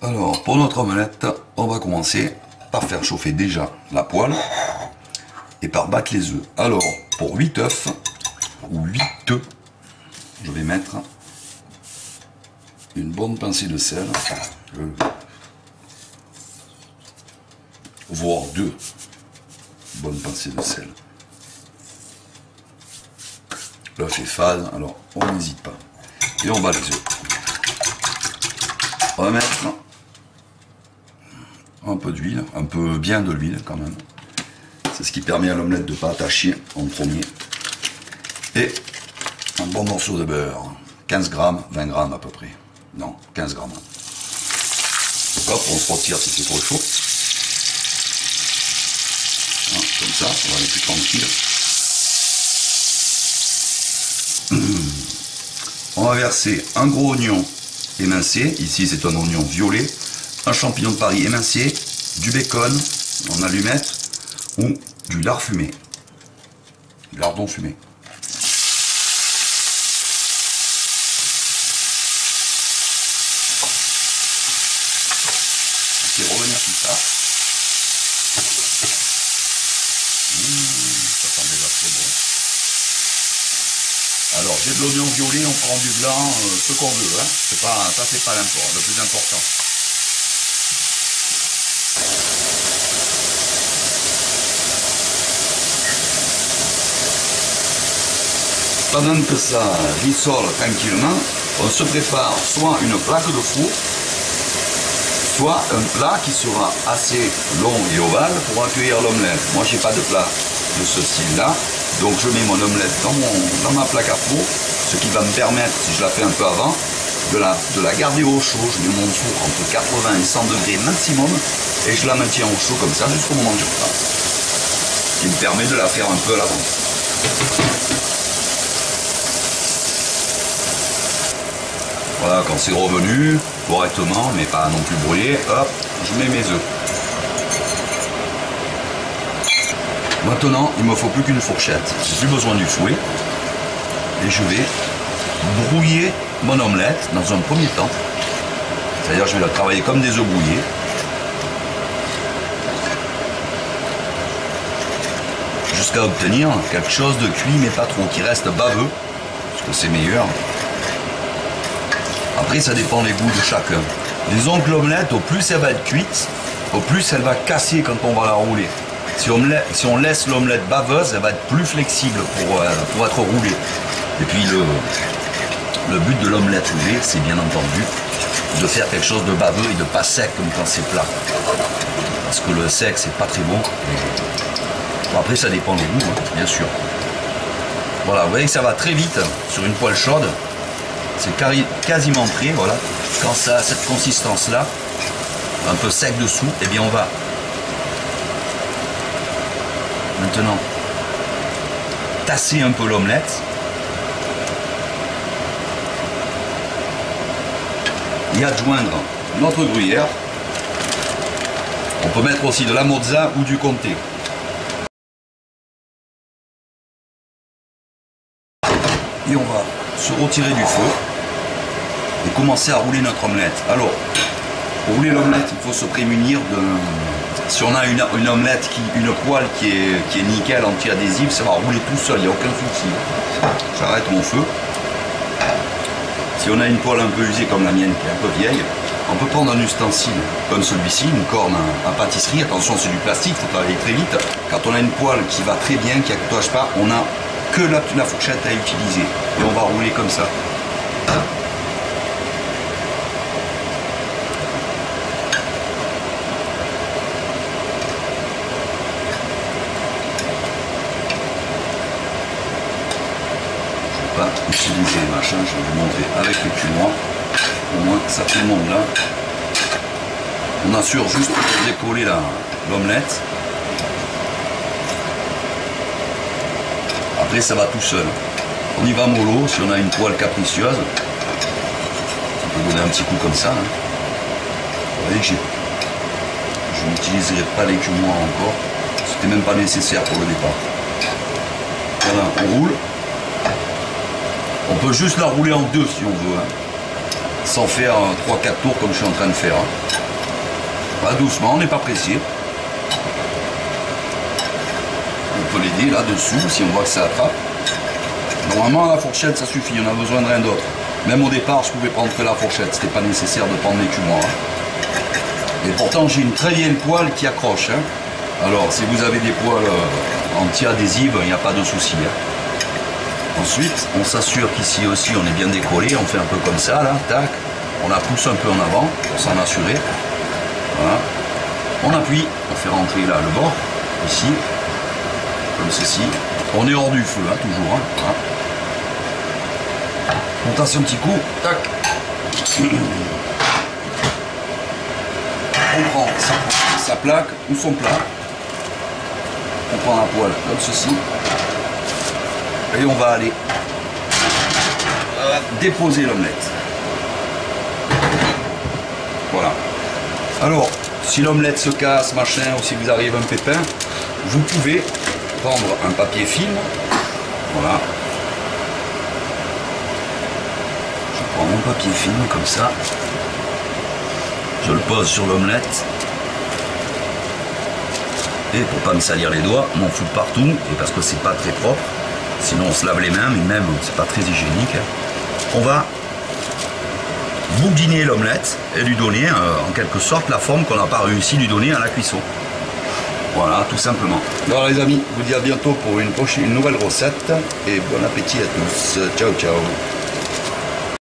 Alors, pour notre omelette, on va commencer par faire chauffer déjà la poêle et par battre les œufs. Alors, pour 8 œufs, ou 8 œufs, je vais mettre une bonne pincée de sel, voire 2 bonnes pincées de sel. L'œuf est fade, alors on n'hésite pas. Et on bat les œufs. On va mettre un peu d'huile, un peu bien de l'huile quand même. C'est ce qui permet à l'omelette de ne pas attacher en premier. Et un bon morceau de beurre. 15 grammes, 20 grammes à peu près. Non, 15 grammes. Hop, on se retire si c'est trop chaud. Hein, comme ça, on va aller plus tranquille. On va verser un gros oignon émincé. Ici, c'est un oignon violet. Un champignon de Paris émincé. Du bacon en allumette. Ou du lard fumé. Du lardon fumé. Revenir tout ça. Ça sent déjà très bon. Alors j'ai de l'oignon violet, on prend du blanc, ce qu'on veut. Hein. Ça c'est pas l'important, le plus important. Pendant que ça rissole tranquillement, on se prépare soit une plaque de four, soit un plat qui sera assez long et ovale pour accueillir l'omelette. Moi, j'ai pas de plat de ce style-là, donc je mets mon omelette dans ma plaque à four, ce qui va me permettre, si je la fais un peu avant, de la garder au chaud. Je mets mon four entre 80 et 100 degrés maximum, et je la maintiens au chaud comme ça jusqu'au moment du repas. Ce qui me permet de la faire un peu à l'avance. Voilà, quand c'est revenu correctement, mais pas non plus brouillé, hop, je mets mes œufs. Maintenant, il ne me faut plus qu'une fourchette. J'ai plus besoin du fouet. Et je vais brouiller mon omelette dans un premier temps. C'est-à-dire je vais la travailler comme des œufs brouillés. Jusqu'à obtenir quelque chose de cuit, mais pas trop, qui reste baveux, parce que c'est meilleur. Après, ça dépend des goûts de chacun. Disons que l'omelette, au plus elle va être cuite, au plus elle va casser quand on va la rouler. Si on laisse l'omelette baveuse, elle va être plus flexible pour être roulée. Et puis le but de l'omelette roulée, c'est bien entendu de faire quelque chose de baveux et de pas sec comme quand c'est plat. Parce que le sec, c'est pas très bon. Bon, après, ça dépend des goûts, hein, bien sûr. Voilà, vous voyez que ça va très vite sur une poêle chaude. C'est quasiment prêt, voilà. Quand ça a cette consistance-là, un peu sec dessous, eh bien on va maintenant tasser un peu l'omelette. Et adjoindre notre gruyère. On peut mettre aussi de la mozza ou du comté. Et on va se retirer du feu et commencer à rouler notre omelette. Alors, pour rouler l'omelette, il faut se prémunir de... Si on a une omelette, une poêle qui est nickel, anti-adhésive, ça va rouler tout seul, il n'y a aucun souci. J'arrête mon feu. Si on a une poêle un peu usée comme la mienne, qui est un peu vieille, on peut prendre un ustensile comme celui-ci, une corne à pâtisserie. Attention, c'est du plastique, il faut travailler très vite. Quand on a une poêle qui va très bien, qui n'accroche pas, on n'a que la fourchette à utiliser. Et on va rouler comme ça. Je ne vais pas utiliser les machins, je vais vous montrer avec le cumoir. Au moins, ça tout le monde là. On assure juste de décoller l'omelette. Après, ça va tout seul. On y va mollo, si on a une poêle capricieuse. On peut donner un petit coup comme ça. Hein. Vous voyez que je n'utiliserai pas l'écumoire encore. C'était même pas nécessaire pour le départ. Voilà, on roule. On peut juste la rouler en deux si on veut. Hein. Sans faire 3-4 tours comme je suis en train de faire. Hein. Voilà, doucement, on n'est pas pressé. On peut l'aider là-dessous si on voit que ça attrape. Normalement, la fourchette, ça suffit, on a besoin de rien d'autre. Même au départ, je pouvais prendre que la fourchette, c'était pas nécessaire de prendre l'écumoire. Et pourtant, j'ai une très vieille poêle qui accroche. Hein. Alors, si vous avez des poêles anti-adhésives, il n'y a pas de souci. Hein. Ensuite, on s'assure qu'ici aussi, on est bien décollé. On fait un peu comme ça, là, tac. On la pousse un peu en avant pour s'en assurer. Voilà. On appuie, on fait rentrer là le bord, ici, comme ceci. On est hors du feu, hein, toujours. Hein. Voilà. On tasse un petit coup, tac. On prend sa plaque ou son plat. On prend la poêle comme ceci. Et on va aller déposer l'omelette. Voilà. Alors, si l'omelette se casse, machin, ou si vous arrive un pépin, vous pouvez prendre un papier film. Voilà. Je prends mon papier film comme ça. Je le pose sur l'omelette. Et pour pas me salir les doigts, on m'en fout partout. Et parce que c'est pas très propre. Sinon on se lave les mains, mais même c'est pas très hygiénique. On va boudiner l'omelette et lui donner en quelque sorte la forme qu'on n'a pas réussi à lui donner à la cuisson. Voilà, tout simplement. Alors les amis, je vous dis à bientôt pour une nouvelle recette et bon appétit à tous. Ciao ciao.